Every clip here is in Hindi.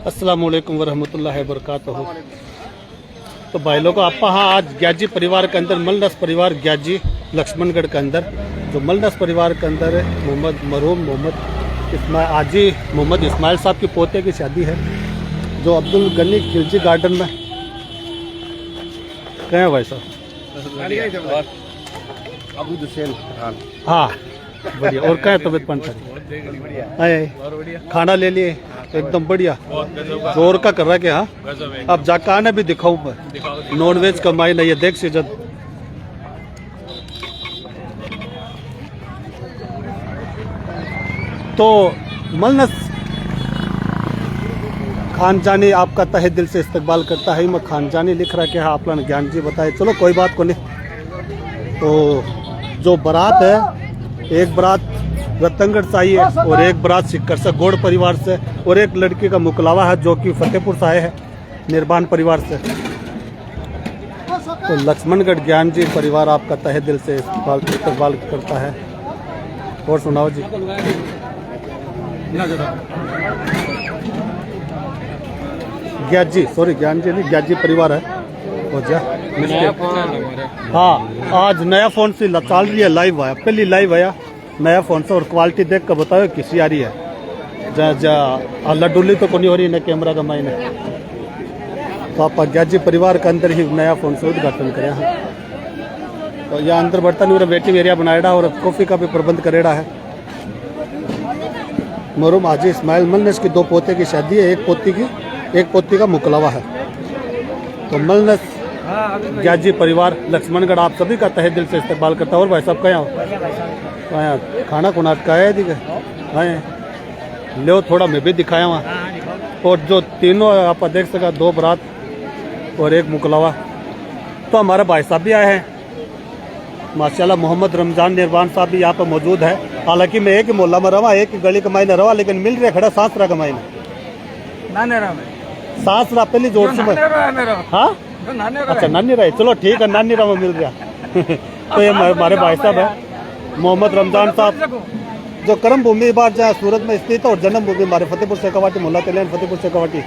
अस्सलामु अलैकुम वरहमतुल्लाहि वबरकातुहू। तो भाई लोगों, आप हाँ आज ग्याजी परिवार के अंदर मलनस परिवार ग्याजी लक्ष्मणगढ़ के अंदर जो मलनस परिवार के अंदर मरहूम मोहम्मद आजी मोहम्मद इस्माइल साहब की पोते की शादी है, जो अब्दुल गनी खिलजी गार्डन में कहे हैं भाई साहब अबू हुसैन खान। हाँ बढ़िया। और कहें तबियत पानी आए खाना ले लिए एकदम बढ़िया। जोर का कर रहा है कि हाँ अब जाकर आने भी दिखाऊं मैं नॉन वेज कमाई नहीं है। देख सीजन तो मलनस खानजानी आपका तहे दिल से इस्तकबाल करता है। मैं खानजानी लिख रहा कि हाँ आप लोगों ने ज्ञान जी बताए, चलो कोई बात को नहीं। तो जो बारात है, एक बारात रतनगढ़ से आई है और एक बारात सिक्कर से गोड़ परिवार से, और एक लड़की का मुकलावा है जो कि फतेहपुर से आए हैं निर्बान परिवार से। तो लक्ष्मणगढ़ ज्ञान जी परिवार आपका तहे दिल से इस्तकबाल करता है। और सुनाओ जी। ग्याजी सॉरी ज्ञान जी नहीं, ग्याजी परिवार है। हो जा हाँ आज नया फोन से चल रही है, लाइव आया, पहली लाइव आया नया फोन से। और क्वालिटी देख कर बताओ किसी आ रही है जा लड्डूली तो कोनी हो रही है कैमरा का मायने। तो आप ग्याजी परिवार के अंदर ही नया फोन से उद्घाटन करें हैं। तो यहाँ अंदर बर्तन और वेटिंग एरिया बनाएड़ा और कॉफ़ी का भी प्रबंध करेड़ा है। मरहूम आजी इस्माइल मलनस की दो पोते की शादी है, एक पोती का मुकलावा है। तो मलनस ग्याजी परिवार लक्ष्मणगढ़ आप सभी का तहे दिल से इस्तकबाल करता है। और भाई साहब कहाँ खाना खुना का है ले थोड़ा मैं भी दिखाया वहाँ। और जो तीनों आप देख सका, दो बारात और एक मुकलावा। तो हमारे भाई साहब भी आए हैं माशाल्लाह। मोहम्मद रमजान निर्वान साहब भी यहाँ पर मौजूद है। हालांकि मैं एक ही मोहल्ला में रहा, एक ही गली कमाई न रहा, लेकिन मिल रहा खड़ा सांसरा कमाई में सांसरा पहली जोर से हाँ अच्छा नानी रहे, चलो ठीक है नानी राम मिल गया। तो ये हमारे भाई साहब है मोहम्मद रमजान साहब, जो कर्म भूमि बार जहाँ सूरत में स्थित है और जन्म भूमि हमारे फतेहपुर शेखावाटी मोहल्ला तेलियान फतेहपुर शेखावाटी।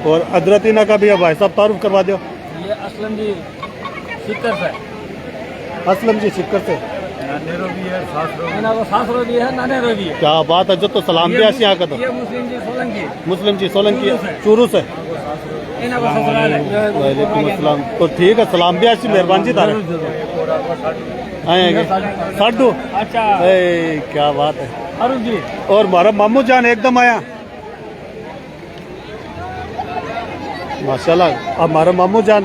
और अदरतीना का भी है भाई साहब, तारुफ करवा दो। ये असलम जी सिक्कर से, असलम जी सिक्कर से क्या बात है। जो तो सलाम भी ऐसी यहाँ का तो मुस्लिम जी सोलंकी चूरू से। वालेकुम अस्सलाम। तो ठीक है सलाम भी ऐसी मेहरबानी जी तारे आएंगे साडू। क्या बात है अरुण जी। और हमारा मामू जान एकदम आया माशाल्लाह। अब हमारा मामू जान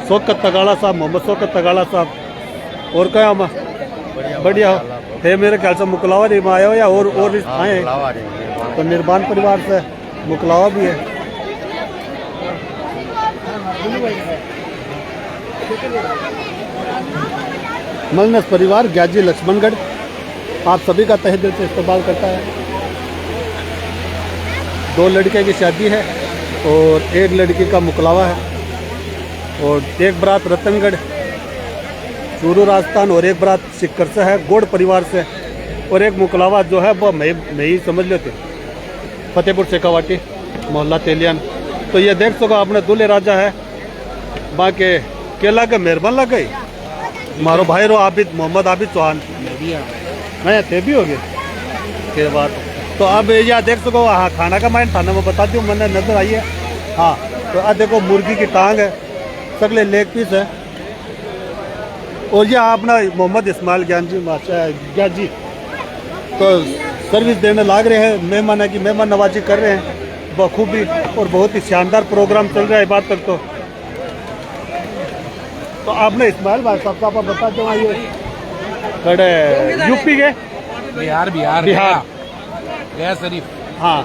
शौकत तगाड़ा साहब, मोहम्मद शौकत तगाड़ा साहब। और क्या हम बढ़िया है मेरे ख्याल से मुकलावा नहीं में आया हो या और आए तो निर्बान परिवार से मुकलावा भी है। मलनस परिवार ग्याजी लक्ष्मणगढ़ आप सभी का तहे दिल से इस्तकबाल करता है। दो लड़के की शादी है और एक लड़की का मुकलावा है। और एक बारात रतनगढ़ चूरू राजस्थान और एक बारात सिक्कर से है गोड़ परिवार से। और एक मुकलावा जो है वो मैं ही समझ लेते फतेहपुर शेखावाटी मोहल्ला तेलियान। तो ये देख सको आपने दूल्हे राजा है बाकी केला के मेहरबान लग गई मारो भाई रो आबिद मोहम्मद आबिद चौहान मैं थे भी हो गए के बाद। तो अब यह देख सको हाँ खाना का मैं थाना में बता दूँ मैंने नजर आई है। हाँ तो अब देखो मुर्गी की टांग है, सगले लेग पीस है। और यह अपना मोहम्मद इस्माइल ज्ञान जी माशा जी तो सर्विस देने लाग रहे हैं, मेहमान की मेहमान नवाजी कर रहे हैं बखूबी। और बहुत ही शानदार प्रोग्राम चल रहा है बात तक। तो आपने इस्माइल भाई साहब आप बता दो ये खड़े यूपी के बिहार गया शरीफ। हाँ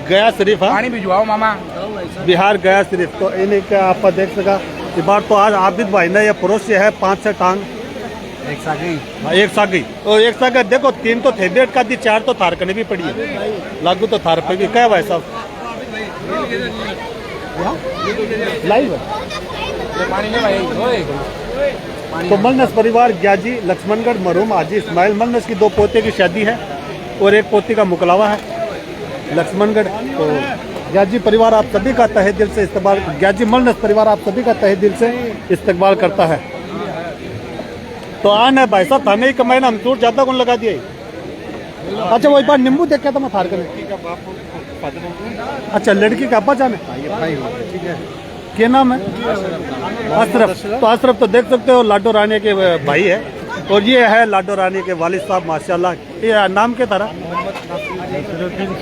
गया शरीफ। हाँ पानी भिजवाओ मामा। बिहार गया शरीफ। तो इन्हीं का आप देख सका इस बार तो आज आबिद भाई ने ये परोसे है 5-6 टांग एक साथ गई। हाँ एक साथ गई और एक साथ देखो 3 तो थे डेट का दी, 4 तो थार करने भी पड़ी है लागू तो थार पे भी क्या भाई साहब लाइव है। तो मलनस परिवार ग्याजी लक्ष्मणगढ़ मरहूम आजी इस्माइल मलनस की दो पोते की शादी है और एक पोती का मुकलावा है लक्ष्मणगढ़। तो ग्याजी परिवार आप सभी का तहे दिल से इस्तकबाल, ग्याजी मलनस परिवार आप सभी का तहे दिल से इस्तकबाल करता है। तो आन है भाई साहब थाने ही कमाए ना, हम चोट ज़्यादा कौन लगा दिए। अच्छा वो एक बार नींबू देख के तो मैं थार करें। अच्छा लड़की का अब्बा जान है, ठीक है। क्या नाम है? अशरफ। तो अशरफ तो देख सकते हो लाडो रानी के भाई है, और ये है लाडो रानी के वालिद साहब माशाल्लाह। ये नाम क्या था?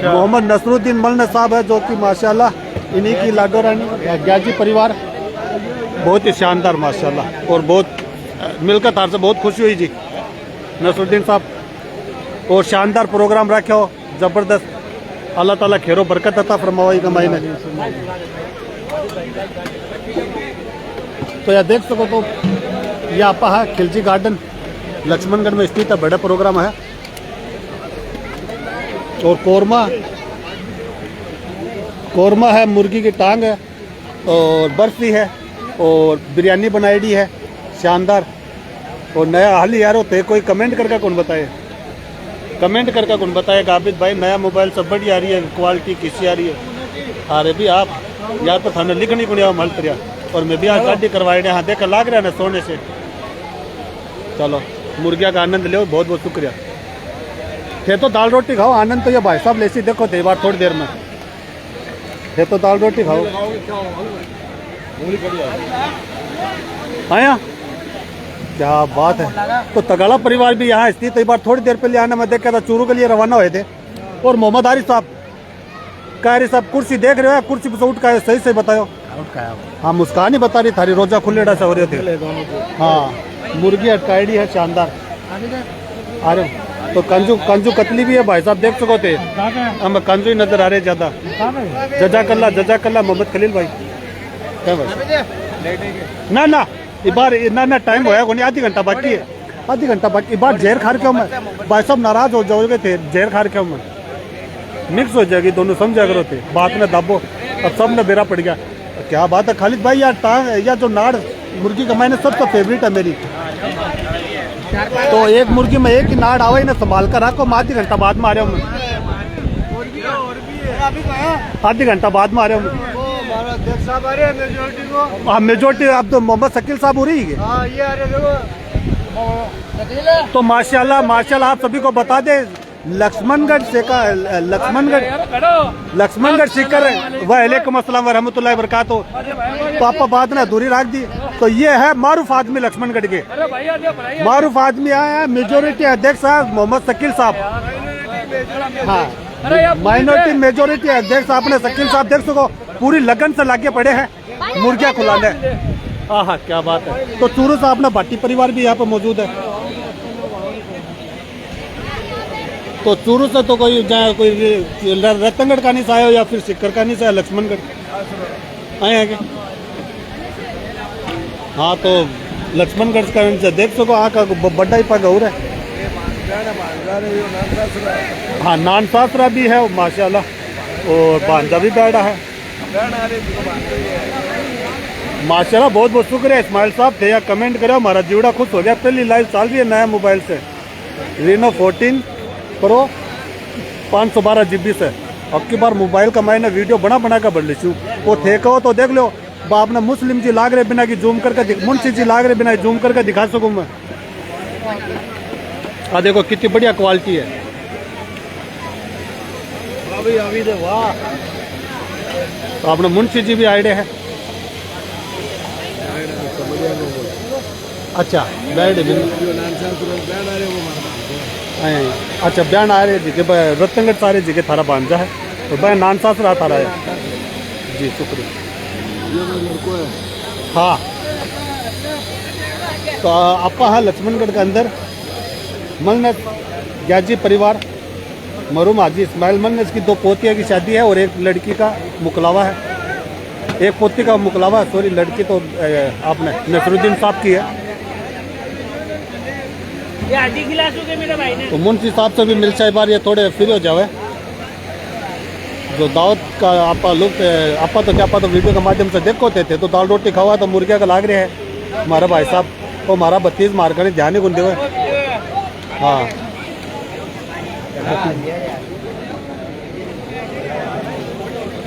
मोहम्मद नसरुद्दीन मलनस साहब है, जो कि माशाल्लाह इन्हीं की लाडो रानी ग्याजी परिवार बहुत ही शानदार माशाल्लाह। और बहुत मिलकर तार से बहुत खुशी हुई जी नसरुद्दीन साहब। और शानदार प्रोग्राम रखे हो, ज़बरदस्त। अल्लाह ताला खैरो बरकत अता फरमावे कमाई में। तो यह देख सको तो यह आपा है खिलजी गार्डन लक्ष्मणगढ़ में स्थित है, बड़ा प्रोग्राम है। और कोरमा है, मुर्गी की टांग है, और बर्फी है, और बिरयानी बनाई है शानदार। और नया हाल ही यार होते कोई कमेंट करके कौन बताए, कमेंट करके कौन बताएगा आबिद भाई नया मोबाइल सब बढ़िया आ रही है, क्वालिटी किसी आ रही है। अरे भी आप यार तो थाने लिखनी को मल तरिया। और मैं भी आज गाड़ी करवाए हाँ देखा लाग रहा है ना सोने से। चलो मुर्गिया का आनंद लो, बहुत बहुत शुक्रिया। थे तो दाल रोटी खाओ, आनंद तो ये भाई साहब लेसी देखो थे बार थोड़ी देर में। थे तो दाल रोटी खाओ आया, क्या बात है। तो तगाड़ा परिवार भी यहाँ स्थित, एक बार थोड़ी देर पहले आना मैं देखा था, चूरू के लिए रवाना हुए थे। और मोहम्मद आरिफ साहब कारी साहब कुर्सी देख रहे हो, कुर्सी पर से उठ का सही सही बताओ। हाँ मुस्कान ही बता रही थारी रोजा खुलेड़ा से हो रहे थे। हाँ मुर्गी अटकाईडी है शानदार। अरे तो कंजू कतली भी है भाई साहब देख सको थे, हम कंजू ही नजर आ रहे ज्यादा। जजाकल्ला मोहम्मद खलील भाई क्या भाई ना ना बार ना टाइम होया कोनी, आधी घंटा बाकी है, आधी घंटा बाकी। बार जहर खा के मैं भाई साहब नाराज हो जाओगे थे, जहर खा के मैं मिक्स हो जाएगी दोनों, समझा करो थे बात में दाबो। अब सब ने बेरा पड़ गया। क्या बात है खालिद भाई, यार टांग या जो नाड़ मुर्गी का मैंने सबसे फेवरेट है मेरी। तो एक मुर्गी में एक ही नाड़ आवे ना संभाल कर रखो, मैं आधी घंटा बाद में आ रहा हूँ, आधी घंटा बाद में आ रहा हूँ। हाँ मेजोरिटी अब तो मोहम्मद शकील साहब हो रही है। तो माशाल्लाह माशाल्लाह आप सभी को बता दे लक्ष्मणगढ़ से का लक्ष्मणगढ़ शिकर वालेकुम अस्सलाम वरहमतुल्लाहि वबरकातुहू। तो आप बात ना दूरी रख दी। तो ये है मारूफ आदमी लक्ष्मणगढ़ के, मारूफ आदमी आए हैं मेजोरिटी अध्यक्ष साहब मोहम्मद शकील साहब। हाँ माइनॉरिटी मेजोरिटी अध्यक्ष आपने शकील साहब देख सको पूरी लगन से लागे पड़े हैं मुर्गियाँ खुलाने। हाँ क्या बात है। तो चूरू से अपना भाटी परिवार भी यहाँ पर मौजूद है। तो चूरू से तो कोई रतनगढ़ का नहीं से आया हो या फिर सिक्कर का नहीं से आया, लक्ष्मणगढ़ आए हैं क्या? हाँ तो लक्ष्मणगढ़ का देख सको आँ का बड्डा ही पग हो रहा है। हाँ नान सासरा भी है माशाल्लाह, और भांजा भी बैठा है माशाल्लाह। बहुत बहुत शुक्रिया इस्माइल साहब थे या कमेंट करो, हमारा जीवड़ा खुश हो गया। पहली लाइव चल रही है नया मोबाइल से Reno 14 Pro 512 GB से। अब की बार मोबाइल का मैंने वीडियो बना कर बढ़ ली वो थे कहो तो देख लो। बाप ने मुस्लिम जी लाग रहे बिना की जूम करके, मुंशी जी लाग रहे बिना जूम करके दिखा सकूँ मैं। देखो कितनी बढ़िया क्वालिटी है। वाह तो आपने मुंशी जी भी आइडिया है। अच्छा बैठ अच्छा बयान आ रहे जी रतनगढ़ सारे जी के थारा भांजा है, तो भाई नान सास रहा थारा है जी शुक्रिया। हाँ तो आपका है लक्ष्मणगढ़ के अंदर मलनस ग्याजी परिवार मरूम हाजी इस्माइल मलनस की 2 पोतियों की शादी है और एक लड़की का मुकलावा है। एक पोती का मुकलावा सॉरी, लड़की तो आपने नसरुद्दीन साहब की है। तो मुंशी साहब से भी मिल चाहे बार ये थोड़े फ्री हो जावे। जो दावत का आपा लोग आपा तो क्या तो वीडियो के माध्यम से देखो थे तो दाल रोटी खावा तो मुर्गिया का लाग रहे है हमारा भाई साहब। तो हमारा 32 मार कर ध्यान ही गुंदे हुए। हाँ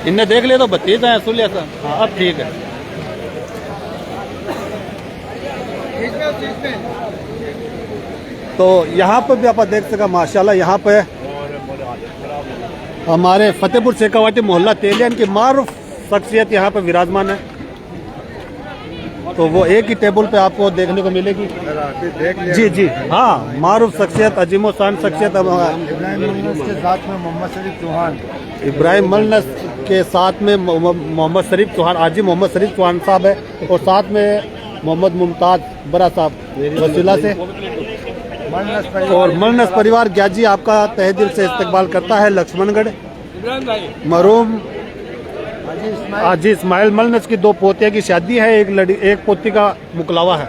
इनने देख लिया तो भतीजा है सुलिया सा। हाँ अब ठीक है। तो यहाँ पर भी आप देख सका माशाल्लाह, यहाँ पे हमारे फतेहपुर शेखावाटी मोहल्ला तेलियन की मारूफ शख्सियत यहाँ पे विराजमान है। तो वो एक ही टेबल पे आपको देखने को मिलेगी। जी जी हाँ, मारूफ शख्सियत, अजीमो शान शख्सियत के साथ में मोहम्मद शरीफ चौहान, इब्राहिम मलनस के साथ में मोहम्मद शरीफ चौहान, आजी मोहम्मद शरीफ चौहान साहब है, और साथ में मोहम्मद मुमताज बरा साहब वसीला से। और मलनस परिवार ग्याजी आपका तहे दिल से इस्तकबाल करता है। लक्ष्मणगढ़ मरूम हाजी इस्माइल मलनस की दो पोतिया की शादी है, एक पोती का मुकलावा है।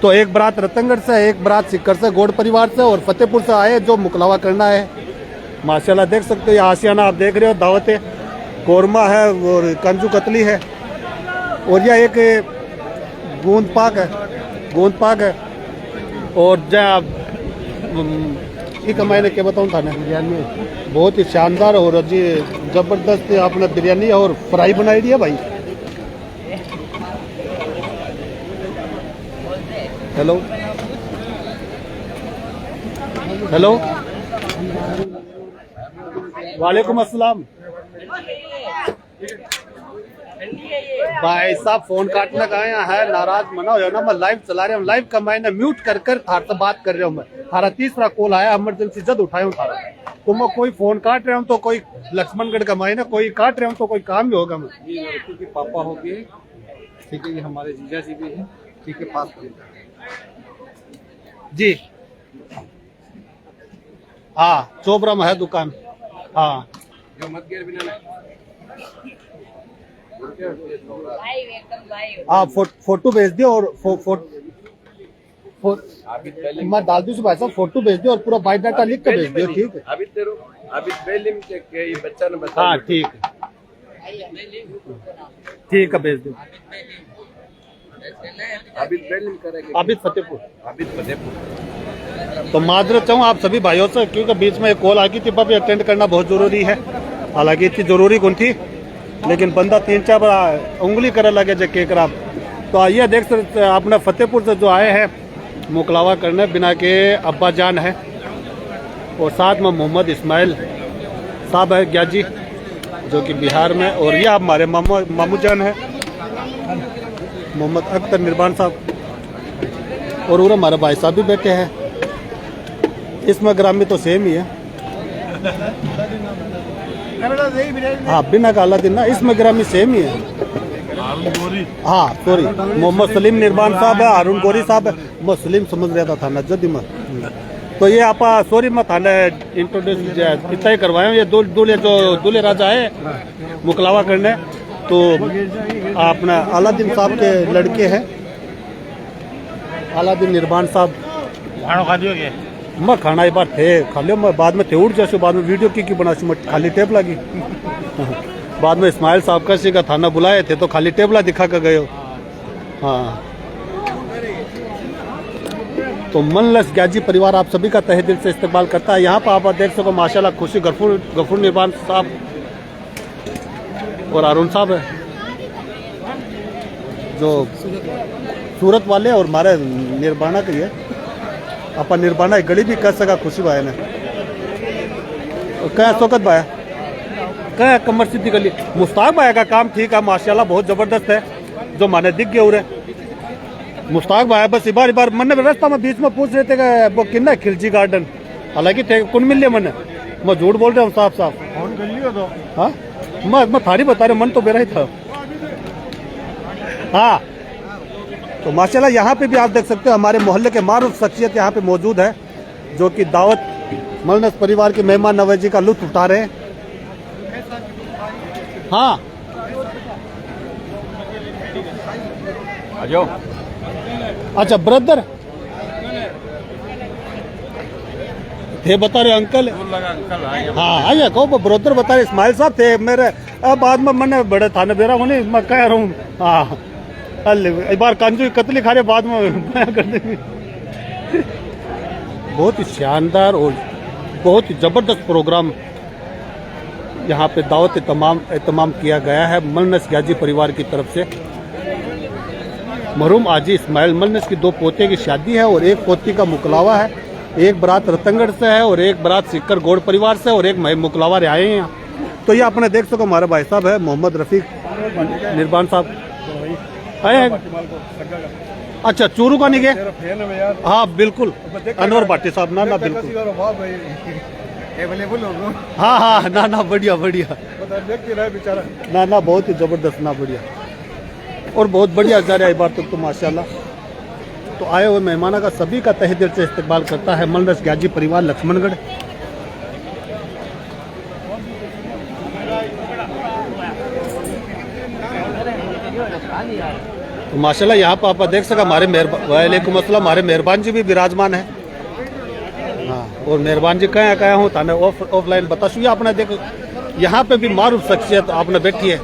तो एक बरात रतनगढ़ से, एक बरात सिक्कर से, गौड़ परिवार से और फतेहपुर से आए जो मुकलावा करना है। माशाल्लाह देख सकते हो, आसियाना आप देख रहे हो, दावतें कोरमा है और कंजू कतली है। और यह एक गूंद पाक है। और जब एक मैंने क्या बताऊँ था ना, बिरयानी बहुत ही शानदार और जी जबरदस्त आपने बिरयानी और फ्राई बनाई दी है भाई। हेलो हेलो वालेकुम अस्सलाम। भाई साहब फोन काटने का है, नाराज मना हो ना। मैं लाइव चला रहा हूँ, लाइव का मैंने म्यूट कर थार से बात कर रहा हूँ। मैं थारा तीसरा कॉल आया, इमरजेंसी जद उठाया थारा। तो मैं कोई फोन काट रहा हूँ तो कोई लक्ष्मणगढ़ का मायने, कोई काट रहा हूँ तो कोई काम भी होगा। मैं लड़की के पापा हो गए, ठीक है, ये हमारे जीजा जी भी हैं, ठीक है, पास जी हाँ, चोपड़ा में है दुकान। हाँ जो मत गिर बिना आप फोटो भेज दियो और मैं डाल दी भाई साहब, फोटो भेज दियो और पूरा बायोडाटा लिख के भेज दियो। ठीक है अभी बच्चा ने बताया। हाँ ठीक है भेज दो। आबिद फतेहपुर। तो माजरत चाहूँ आप सभी भाइयों से, क्योंकि बीच में एक कॉल आ गई थी, पर अटेंड करना बहुत जरूरी है। हालांकि इतनी जरूरी कौन थी, लेकिन बंदा 3-4 बार उंगली करे लगे जो केकरा। तो आइए देख सकते अपने फतेहपुर से जो आए हैं मुकलावा करने, बिना के अब्बा जान है और साथ में मोहम्मद इस्माइल साहब है ग्याजी जो कि बिहार में, और यह हमारे मामू जान है मोहम्मद अख्तर निर्बान साहब, और हमारे भाई साहब भी बैठे हैं। इसमें ग्रामी तो सेम ही है, हाँ बिना काला दिन ना, इसमें ग्रामी सेम ही है। हाँ सॉरी, मोहम्मद सलीम निर्बान साहब है, अरुण गोरी साहब है। मैं सलीम समझ रहा था ना जदी में। तो ये आप सॉरी मैं थाने इंट्रोड्यूस इतना ही करवाए। ये दूल्हे राजा है मुकलावा करने, तो अपना अलादीन साहब के लड़के हैं, अलादीन निर्बान साहब। खाना खा दियो? मैं खाना एक बार थे खा लियो, मैं बाद में थे उठ जैसे, बाद में वीडियो की बना मैं खाली टेप लगी। बाद में इस्माइल साहब का सी का थाना बुलाए थे तो खाली टेबला दिखा कर गए। हाँ तो मनलस ग्याजी परिवार आप सभी का तहे दिल से इस्तेमाल करता है। यहाँ पर आप देख सको माशाल्लाह खुशी गफूर निर्बान साहब और अरुण साहब है जो सूरत वाले, और हमारे निर्बाणा के लिए अपन निर्बाणा गली भी कर सका खुशी भाई ने। क्या शौकत भाई क्या कमर सिद्धि गली मुश्ताक भाई का काम ठीक है माशाल्लाह बहुत जबरदस्त है, जो माने दिख गए उरे मुश्ताक भाई। बस इबार मन रास्ता में बीच में पूछ रहे थे कि वो किन्ना खिलजी गार्डन, हालांकि कौन मिल लिया मन, मैं झूठ बोल रहा हूँ साफ साफ। हाँ मैं थारी बता रहा, मन तो मेरा ही था। हाँ तो माशाल्लाह यहाँ पे भी आप देख सकते हो हमारे मोहल्ले के मारूफ शख्सियत यहाँ पे मौजूद है, जो कि दावत मलनस परिवार के मेहमान नवाजी का लुत्फ उठा रहे हैं। हाँ आ जाओ। अच्छा ब्रदर थे बता रहे अंकल। हाँ आइए कहो ब्रदर बता रहे इस्माइल साहब थे मेरे। अब बाद में मैंने बड़े थाने बेरा होने मैं कह रहा हूँ। हाँ एक बार कंजू कतली खा रहे, बाद में कर देंगे। बहुत ही शानदार और बहुत ही ज़बरदस्त प्रोग्राम यहाँ पे दावत एहतमाम किया गया है मलनस गाजी परिवार की तरफ से। मरहूम हाजी इस्माइल मलनस की 2 पोते की शादी है और एक पोती का मुकलावा है। एक बारात रतनगढ़ से है और एक बारात सिक्कर गौड़ परिवार से और एक मुकलावा आए हैं यहाँ। तो ये आपने देख सको हमारे भाई साहब है मोहम्मद रफीक निर्बान साहब आए हैं। अच्छा चूरू का नहीं गए? हाँ बिल्कुल अनवर भाटी साहब ना बिल्कुल हाँ हाँ ना बढ़िया ना बहुत ही जबरदस्त ना बढ़िया और बहुत बढ़िया जा रहा है बार तक तो माशाल्लाह। तो आए हुए मेहमानों का सभी का तहे दिल से इस्तकबाल करता है मलनस गाजी परिवार लक्ष्मणगढ़। तो माशाल्लाह यहाँ पर आप देख सका हमारे वालेकुम अस्सलाम हमारे मेहरबान जी भी विराजमान है। हाँ और मेहरबान जी कहाँ हूँ थाने ऑफलाइन बता शुया आपने देखो यहाँ पे भी मारूफ शख्सियत आपने बैठी है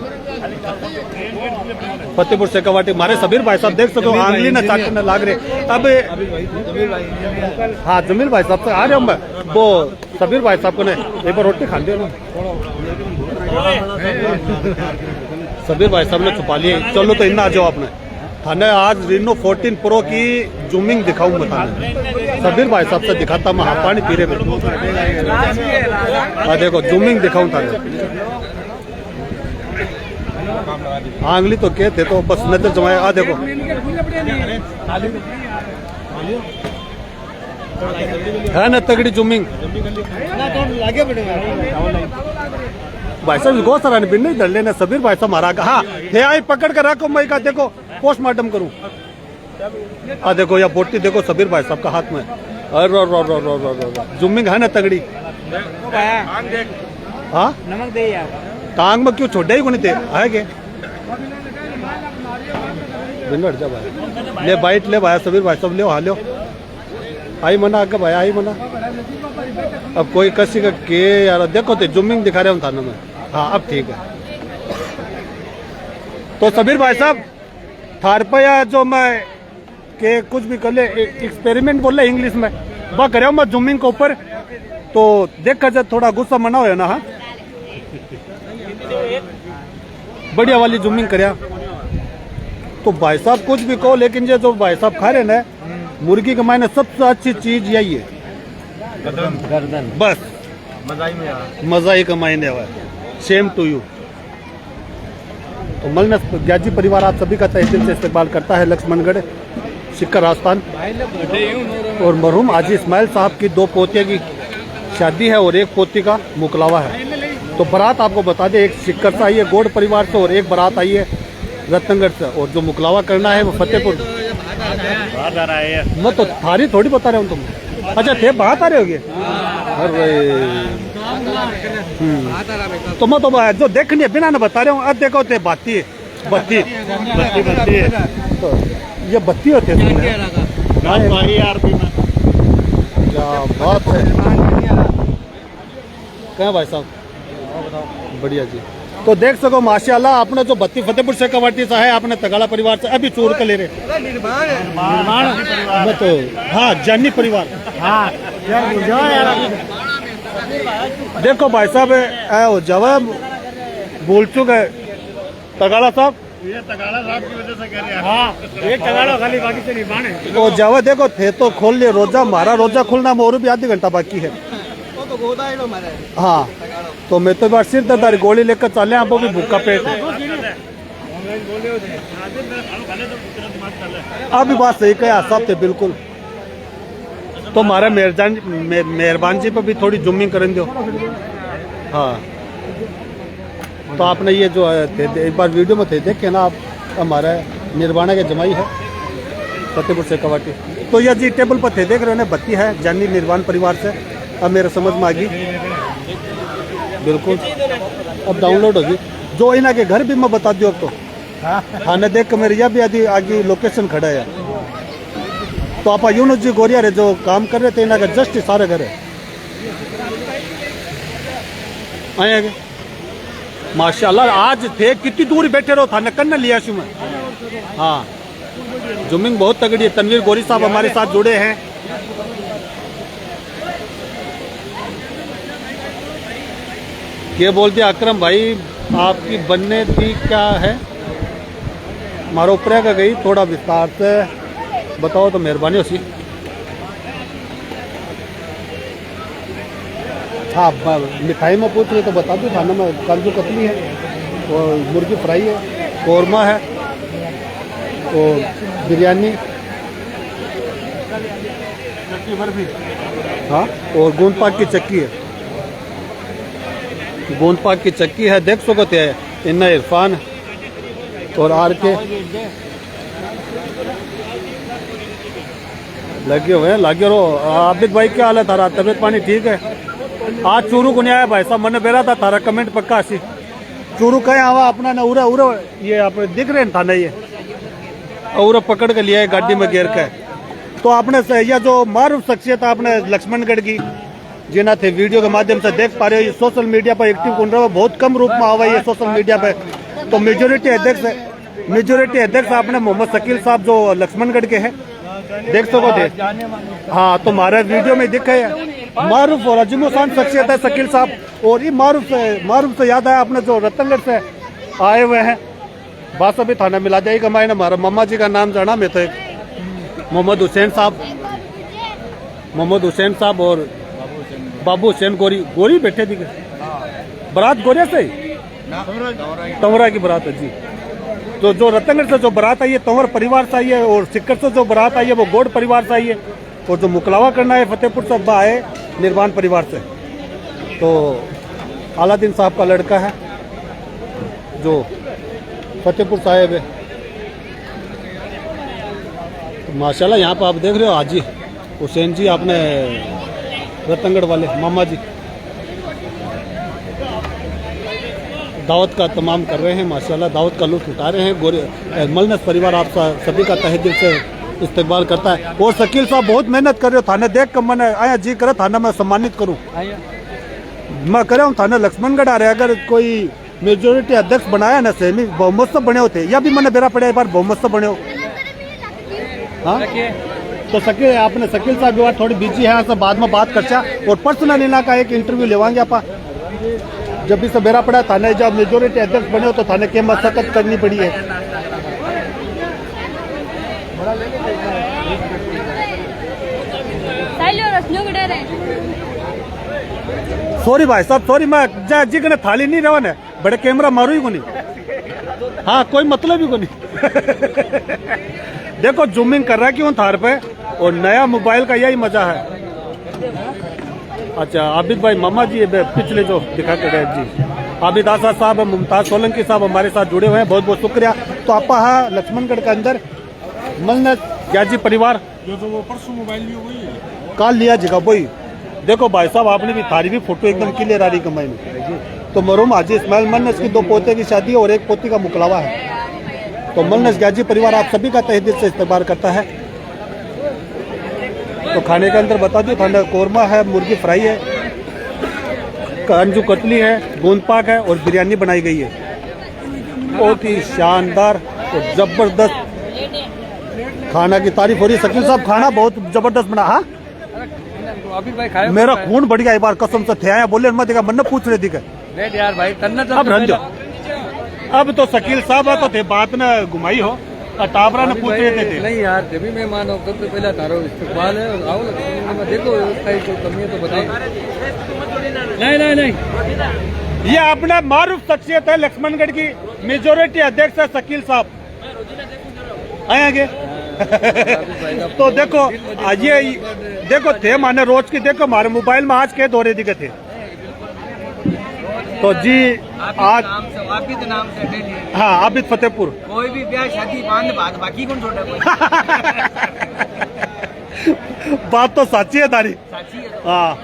फतेहपुर से कवाटी हमारे सबीर भाई साहब देख सको आंगली न चाटने लाग रहे। अब हाँ जमील भाई साहब से आ रहे हम वो सबीर भाई साहब को ने एक बार रोटी खा लिया ना सबीर भाई साहब ने छुपा लिए। चलो तो इन्ना आ जाओ आपने थाने आज Reno 14 Pro की जूमिंग दिखाऊं मैं थाने सबीर भाई साहब से दिखाता मैं पानी पी रहे में देखो जूमिंग दिखाऊं थाने आंगली तो कहते तो बस नजर जमाए आ देखो है ना तगड़ी जूमिंग भाई साहब गो सर बिन नहीं डर लेना सबीर भाई साहब मारा हाँ हे आई पकड़ कर रखो मैं का देखो पोस्टमार्टम करूं आ देखो या बोटी देखो सबीर भाई साहब का हाथ में अरे जूमिंग है ना तगड़ी हाँ नमक दे यार टांग में क्यों छोड़े ही को नहीं थे आएगे बिनट जा भाई ले बाइट ले भाई सबीर भाई सब ले हाँ लो आई मना आगे भाई आई मना अब कोई कसी का के यार देखो तो जूमिंग दिखा रहे हूँ थाने में हाँ अब ठीक है। तो सबीर भाई साहब थार पे जो मैं के कुछ भी कर ले एक्सपेरिमेंट बोल रहे इंग्लिश में वह करे मैं जूमिंग के ऊपर तो देखा जाए थोड़ा गुस्सा मना हो ना। हाँ बढ़िया वाली जूमिंग करया तो भाई साहब कुछ भी कहो लेकिन ये जो भाई साहब खा रहे ना मुर्गी के मायने सबसे अच्छी चीज यही है गर्दन बस मजा ही का मायने हुआ सेम टू यू। तो मलनस गाजी परिवार आप सभी का तहे दिल से इस्तेमाल करता है लक्ष्मणगढ़ सिक्कर राजस्थान। और मरहूम हाजी इस्माइल साहब की 2 पोतियों की शादी है और एक पोती का मुकलावा है। तो बारात आपको बता दें एक सिक्कर से आई है गौड़ परिवार से और एक बारात आई है रतनगढ़ से और जो मुकलावा करना है वो फतेहपुर मैं तो थारी थोड़ी बता रहा हूँ तुम अच्छा थे बात आ रहे होगे अरे तो मैं तो जो देखनी है बिना न बता रहा हूँ अब देखो थे बत्ती तो ये बत्ती होते क्या बात है क्या भाई साहब बढ़िया जी। तो देख सको माशाल्लाह आपने जो बत्ती फतेहपुर से कवाटी सा है आपने तगाड़ा परिवार से अभी चूर कर ले रहे मैं तो हाँ जानी परिवार हाँ देखो भाई साहब जवाब बोल चुके तगाड़ा साहब ये तगाड़ा साहब की वजह से कह रहे हैं हाँ एक तगाड़ा खाली बाकी से निर्माण है। तो जवाब देखो थे तो खोल लिए रोजा हमारा रोजा खुलना में और भी आधी घंटा बाकी है। हाँ तो मैं तो बार सिर दर्द गोली लेकर चले आप भी भूखा पेट है अभी बात सही कहा साहब थे बिल्कुल। तो हमारा मेहरबान जी पे भी थोड़ी जूमिंग करें दो। हाँ तो आपने ये जो एक बार वीडियो में थे देखे ना आप हमारा निर्वाणा के जमाई है फतेहपुर से कवाटी। तो यह जी टेबल पर थे देख रहे हो बत्ती है जानी निर्वाण परिवार से अब मेरे समझ में आ गई बिल्कुल अब डाउनलोड होगी जो इन्हें के घर भी मैं बता दूँ अब तो थाने देख के मेरे यह भी आगे लोकेशन खड़ा है। तो आप यूनुस जी गोरिया रे जो काम कर रहे थे इन्हें का जस्ट सारे घर है आए आगे माशाल्लाह आज थे कितनी दूर बैठे रहो थाने करने लिया शू में। हाँ जूमिंग बहुत तगड़ी है तनवीर गोरी साहब हमारे साथ जुड़े हैं ये बोलते अकरम भाई आपकी बनने थी क्या है, मारो ऊपर का गई, थोड़ा विस्तार से बताओ तो मेहरबानी होती। हाँ मिठाई में पूछ रहे तो बता दो, खाना में काजू कतली है और मुर्गी फ्राई है, कौरमा है और बिरयानी, बर्फी, हाँ और गोंद पाक की चक्की है, गोंद पाक की चक्की है। देख सकते हैं इन्ना इरफान और आर के लगे हुए हैं, लगे रहो। आबिद भाई क्या हाल है थारा, तबीयत पानी ठीक है? आज चूरू को नहीं आया भाई साहब, मैंने बेरा था थारा कमेंट पक्का सी चूरू कहे आवा अपना ना उरा उरा, ये आप दिख रहे हैं थाना, ये उरा पकड़ के लिया है गाड़ी में घेर के। तो आपने यह जो मारूफ शख्सियत आपने लक्ष्मणगढ़ की जिन्हें थे वीडियो के माध्यम से देख पा रहे हो, ये सोशल मीडिया पर एक्टिव कौन रहा, बहुत कम रूप में आवा ये सोशल मीडिया पे। तो मेजोरिटी अध्यक्ष आपने मोहम्मद शकील साहब जो लक्ष्मणगढ़ के हैं, देख सको थे। हाँ तो हमारे वीडियो में दिखे मारूफ और अजीमोशान शख्सियत है शकील साहब। और ये मारूफ से याद आया आपने जो रतनगढ़ से आए हुए हैं, बस अभी थाना मिला जाएगा। मैंने हमारा मामा जी का नाम जाना, मैं तो एक मोहम्मद हुसैन साहब और बाबू हुसैन गोरी बैठे थे। बारात गोरिया से तंवरा की बारात है जी। तो जो रतनगढ़ से जो बारात आई है तंवर परिवार से आई है, और सिक्कर से जो बारात आई है वो गोड परिवार से आई है, और जो मुकलावा करना है फतेहपुर से अब्बा आए निर्वाण परिवार से। तो अलादीन साहब का लड़का है जो फतेहपुर साहिब है। तो माशाल्लाह यहाँ पर आप देख रहे हो हाजी हुसैन जी, आपने रतनगढ़ वाले मामा जी दावत का तमाम कर रहे हैं, माशाल्लाह दावत का लुत्फ उठा रहे हैं। मलनस परिवार आप सभी का तहे दिल से इस्तेमाल करता है। और शकील साहब बहुत मेहनत कर रहे हो, थाने देख कर मैंने आया जी करे थाना में सम्मानित करूं, मैं करे हूँ थाना लक्ष्मणगढ़ आ रहे। अगर कोई मेजोरिटी अध्यक्ष बनाया ना सेमी बहुमत से बने होते, या भी मैंने बेरा पड़ा एक बार बहुमत से बने हो। हाँ तो शकील आपने शकील साहब जो थोड़ी बिजी है, सब बाद में बात करचा, और पर्सनल इना का एक इंटरव्यू लेवाएंगे आप। जब भी सब बेरा पड़ा थाने जब मेजोरिटी अध्यक्ष बने हो तो थाने के मशक्कत करनी पड़ी है। सॉरी भाई साहब, सॉरी, मैं जी कने थाली नहीं रहा ना, बड़े कैमरा मारू ही को नहीं। हाँ कोई मतलब ही को नहीं। देखो जूमिंग कर रहा है क्यों थार पे, और नया मोबाइल का यही मजा है। अच्छा आबिद भाई मामा जी पिछले जो दिखा के गए जी, आबिद आसा साहब, मुमताज सोलंकी साहब हमारे साथ जुड़े हुए हैं, बहुत बहुत शुक्रिया। तो आप हाँ लक्ष्मणगढ़ के अंदर मलनस ग्याजी परिवार जो वो परसों मोबाइल भी वही काल लिया जगह वही। देखो भाई साहब आपने भी थारी भी फोटो एकदम क्लियर आ रही कमाई में। तो मरूम हाजी इस्माइल मलनस की 2 पोते की शादी और 1 पोती का मुकलावा है। तो मलनस ग्याजी परिवार आप सभी का तहे दिल से इस्तेमाल करता है। तो खाने के अंदर बता दो, खाना कौरमा है, मुर्गी फ्राई है, कांजू कतली है, गोंद पाक है और बिरयानी बनाई गई है। बहुत ही शानदार और जबरदस्त खाना की तारीफ हो रही है। शकील साहब खाना बहुत जबरदस्त बना। हाँ मेरा खून बढ़ गया एक बार कसम से थे आया बोले मत देखा मन पूछ रहे थे यार भाई अब रंजो। अब तो शकील साहब तो थे बात न घुमाई हो, टाबरा ने पूछ रहे थे। नहीं यार जब भी मेहमान हो सबसे पहले तारो इस्तेमाल है, और आओ ना देखो व्यवस्था कोई कमी है तो बताओ। नहीं ये अपना मारूफ शख्सियत है लक्ष्मणगढ़ की, मेजोरिटी अध्यक्ष है शकील साहब आएंगे। तो देखो ये देखो थे माने रोज की, देखो हमारे मोबाइल में आज के दौरे दिखे थे। तो जी आज आबिद नाम से हाँ आबिद फतेहपुर कोई भी ब्याह शादी बांध बात बाकी कौन छोटा कोई बात तो साची है तारी। हाँ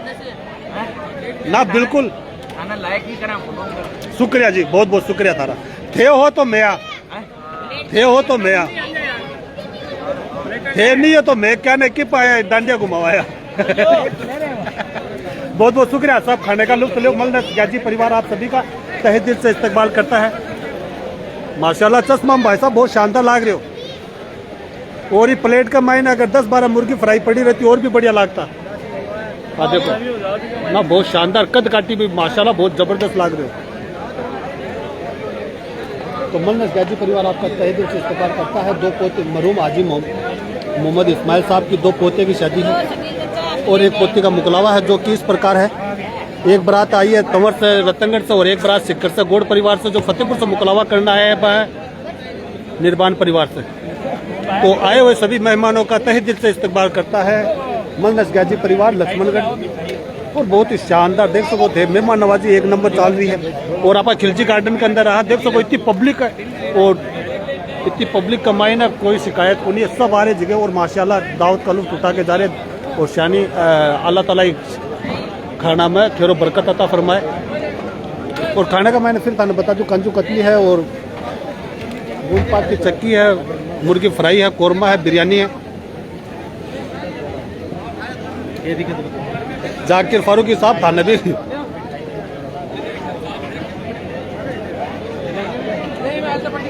ना बिल्कुल खाना लायक ही करा। शुक्रिया जी, बहुत बहुत शुक्रिया थारा। थे हो तो मैं थे हो तो मैं थे नहीं है तो मैं क्या नहीं कि पाया डांडिया घुमावाया। बहुत बहुत शुक्रिया सब खाने का लुत्फ लो। मलनस ग्याजी परिवार आप सभी का तहे दिल से इस्तेमाल करता है। माशाल्लाह चश्मा भाई साहब बहुत शानदार लाग रहे हो। और ये प्लेट का मायने अगर 10-12 मुर्गी फ्राई पड़ी रहती और भी बढ़िया लगता। हाँ देखो ना, बहुत शानदार कद काटी भी माशाल्लाह बहुत जबरदस्त लग रहे हो। तो मलनस गाजी परिवार आपका तहे दिल से इस्तकबाल करता है। दो पोते मरहूम हाजी मोहम्मद इस्माइल साहब की दो पोते की शादी है और एक पोते का मुकलावा है, जो कि इस प्रकार है। एक बारात आई है तंवर से, रतनगढ़ से, और एक बारात सिक्कर से, गोड़ परिवार से, जो फतेहपुर से मुकलावा करना है निर्बान परिवार से। तो आए हुए सभी मेहमानों का तहे दिल से इस्तकबाल करता है मलनस गाजी परिवार लक्ष्मणगढ़। और बहुत ही शानदार देख सको थे, मेहमान नवाजी एक नंबर चल रही है। और आप खिलची गार्डन के अंदर रहा देख सको, इतनी पब्लिक है और इतनी पब्लिक कमाई ना, कोई शिकायत को नहीं है, सब आ रहे जगह और माशाल्लाह दावत का लुत्फ उठा के जा रहे। और शानी अल्लाह ताला खाना में खैर बरकत अता फरमाए। और खाने का मैंने फिर थाने बता दूं, कंजू कतली है और बूंद पात की चक्की है, मुर्गी फ्राई है, कोरमा है, बिरयानी है। जाकिर फारूकी साहब थाने भी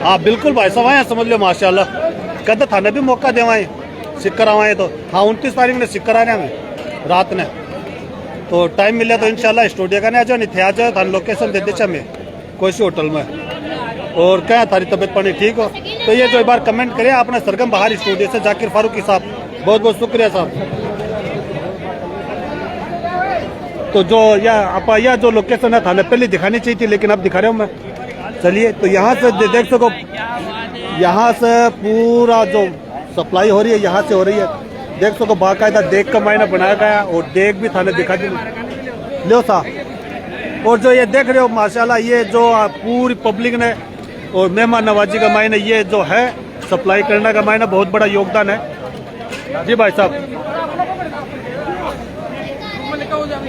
हाँ बिल्कुल भाई साहब आए समझ लो माशाल्लाह। कहते थाने भी मौका देवाएं सिक्कर आवाएं तो। हाँ 29 तारीख ने सिक्कर आ रहे हमें रात ने, तो टाइम मिले तो इंशाल्लाह स्टूडियो का नहीं आ जाओ, नहीं थे आ जाओ, थाने लोकेशन दे दे हमें कोई सी होटल में। और क्या थारी तबीयत पानी ठीक हो तो ये जो एक बार कमेंट करें आपने सरगम बाहर स्टूडियो से जाकिर फारूकी साहब, बहुत बहुत शुक्रिया साहब। तो जो यह जो लोकेशन है थाने पहले दिखानी चाहिए थी, लेकिन अब दिखा रहा हूँ मैं। चलिए तो यहाँ से देख सको, यहाँ से पूरा जो सप्लाई हो रही है यहाँ से हो रही है, देख सको बाकायदा देग का मायना बनाया गया और देग भी थाने दिखा दी लो साहब। और जो ये देख रहे हो माशाल्लाह, ये जो पूरी पब्लिक ने और मेहमान नवाजी का मायने ये जो है सप्लाई करने का मायना बहुत बड़ा योगदान है जी भाई साहब।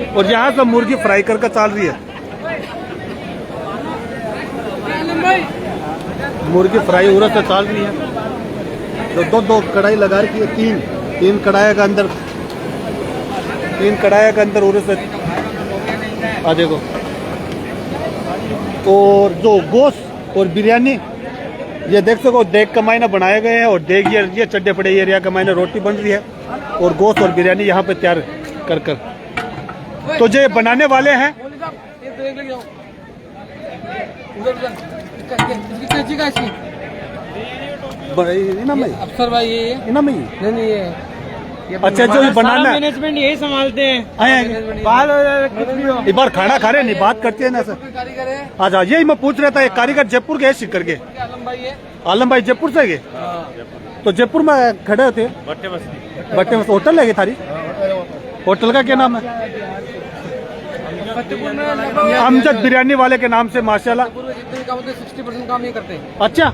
और यहाँ से मुर्गी फ्राई करके चल रही है, मुर्गी फ्राई उरत से चल रही है। तो दो कढ़ाई लगा रखी है, तीन कढ़ाई के अंदर, उरत से आ देखो। और जो गोश्त और बिरयानी ये देख सको देग का मायना बनाए गए हैं। और देग ये चड्डे पड़े एरिया का मायना रोटी बन रही है और गोश्त और बिरयानी यहाँ पे तैयार कर तो जो बनाने वाले हैं अफसर भाई ये नहीं ये अच्छा जो ये बनाना मैनेजमेंट यही संभालते हैं। एक बार खाना खा रहे नहीं बात करते हैं ना सर। अच्छा यही मैं पूछ रहा था, एक कारीगर जयपुर के सिक्कर के आलम भाई जयपुर से गए, तो जयपुर में खड़े थे बट्टे में होटल है थारी, होटल का क्या नाम है? अमजद बिरयानी वाले के नाम से माशाल्लाह 60% काम ये करते हैं। अच्छा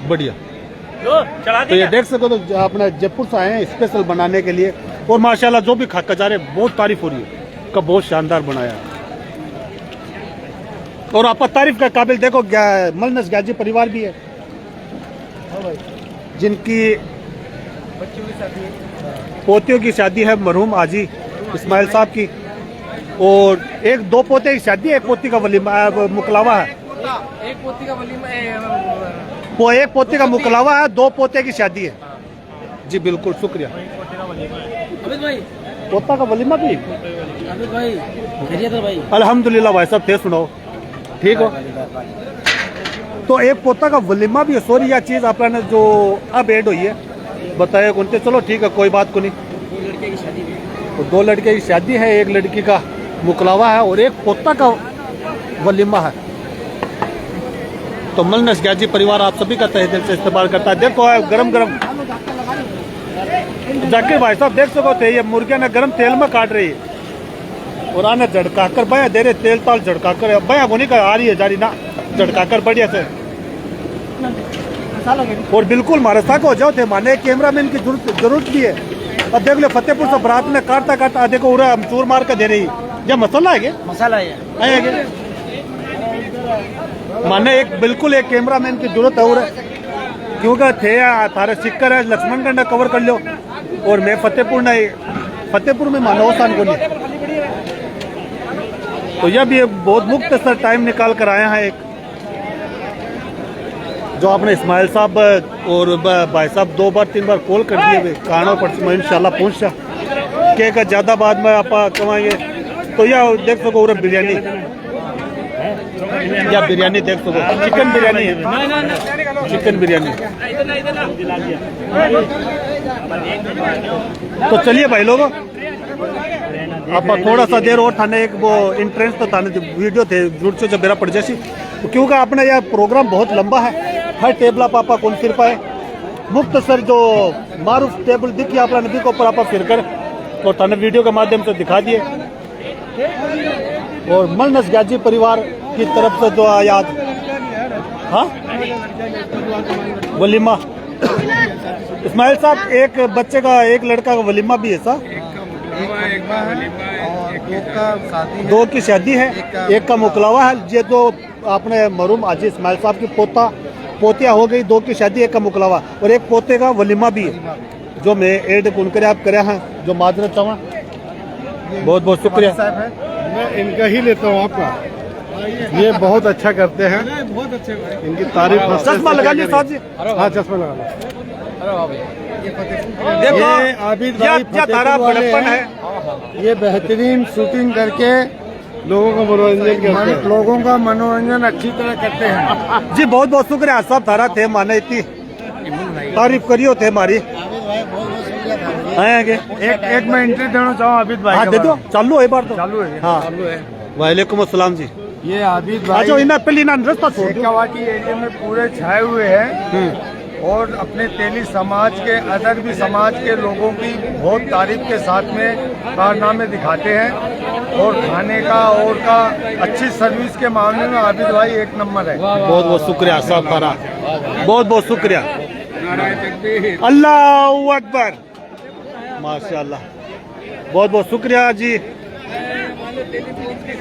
बढ़िया। तो ये देख सको तो अपना जयपुर से आए हैं स्पेशल बनाने के लिए। और माशाल्लाह जो भी खा जा रहे बहुत तारीफ हो रही है का, बहुत शानदार बनाया। और आप तारीफ का काबिल देखो मलनस गाजी परिवार भी है जिनकी पोतियों की शादी है मरहूम हाजी इस्माइल साहब की। और एक दो पोते की शादी है, एक पोती का मुकलावा है, एक पोती का वलीमा एक पोते का मुकलावा है, दो पोते की शादी है जी। बिल्कुल शुक्रिया। पोता का वलीमा भी भाई अल्हम्दुलिल्लाह भाई साहब थे सुनाओ ठीक हो। तो एक पोता का वलीमा भी है। सॉरी यह चीज आपने जो अब ऐड हुई है बताया कौन थे, चलो ठीक है कोई बात को नहीं। तो दो लड़के की शादी है, एक लड़की का मुकलावा है और एक पोता का वलीमा है। तो मलनस गाजी परिवार आप सभी का तहे दिल से इस्तेमाल करता है। देखो गरम गरम जाकिर भाई साहब देख सको थे, ये मुर्गियां ना गरम तेल में काट रही है और आने झड़का कर बया दे रहे, तेल ताल झड़का कर बया को नहीं कर आ रही है जारी ना झड़का कर बढ़िया से। और बिल्कुल मारे साक हो जाओ थे, माने कैमरामैन की जरूरत भी है। अब देख लो फतेहपुर से बरात में काटता देखो उरा चूर मार कर दे रही या मसाला है क्या? मसाला है माने एक बिल्कुल एक कैमरामैन की जरूरत है। और क्योंकि थे थारे सिक्कर है लक्ष्मणगढ़ ने कवर कर लो और मैं फतेहपुर में मानो सान को नहीं। तो यह भी बहुत मुख्तसर टाइम निकाल कर आए हैं। एक जो आपने इस्माइल साहब और भाई साहब 2 बार 3 बार कॉल कर दिए, कहानों पर इंशाल्लाह पहुंचा। के का ज़्यादा बाद में आप कमाएंगे तो यह देख सको उधर बिरयानी या बिरयानी देख सको चिकन बिरयानी है चिकन बिरयानी। तो चलिए भाई लोगों आप थोड़ा सा देर और थाने एक वो इंट्रेंस तो थाने वीडियो थे जुड़ से जब मेरा पड़ जैसी क्योंकि आपने यह प्रोग्राम बहुत लंबा है हर टेबल आप कौन फिर पाए मुख्तसर जो मारूफ टेबल दिखी आप नदी के ऊपर आप फिर कर तो थाने वीडियो के माध्यम से दिखा दिए और मलनस गाजी परिवार की तरफ से जो आयात हाँ वलीमा इस्माइल साहब एक बच्चे का एक लड़का का वलीमा भी है साहब दो की शादी है एक का मुकलावा है ये तो आपने मरूम आजी इस्माइल साहब की पोतिया हो गई दो की शादी एक का मुकलावा और एक पोते का वलीमा भी है जो मैं एड कुनकर आप करे हैं जो माजरत चावा बहुत बहुत शुक्रिया साहब है मैं इनका ही लेता हूँ आपका ये बहुत अच्छा करते हैं बहुत अच्छे इनकी तारीफ चश्मा लगा लिया साहब जी हाँ चश्मा लगा लो देखो ये आबिद भाई तारा बड़प्पन है ये बेहतरीन शूटिंग करके लोगों का मनोरंजन करते हैं लोगों का मनोरंजन अच्छी तरह करते हैं जी बहुत बहुत शुक्रिया सब तारा थे माने इतनी तारीफ करियो थे हमारी आएंगे एक मैं एंट्री देना चाहूँ आबिद भाई हाँ दे दो चालू है बार तो चालू है हाँ वालेकुम अस्सलाम जी ये आबिद भाई अच्छा इन्हें पहले ना रास्ता छोड़ दो शेखावाटी एरिया में पूरे छाए हुए हैं और अपने तेली समाज के अदर भी समाज के लोगों की बहुत तारीफ के साथ में कारनामे दिखाते हैं और खाने का और का अच्छी सर्विस के मामले में आबिद भाई एक नंबर है। बहुत बहुत शुक्रिया साहब तारा बहुत बहुत शुक्रिया अल्लाह अकबर माशाल्लाह बहुत बहुत शुक्रिया जी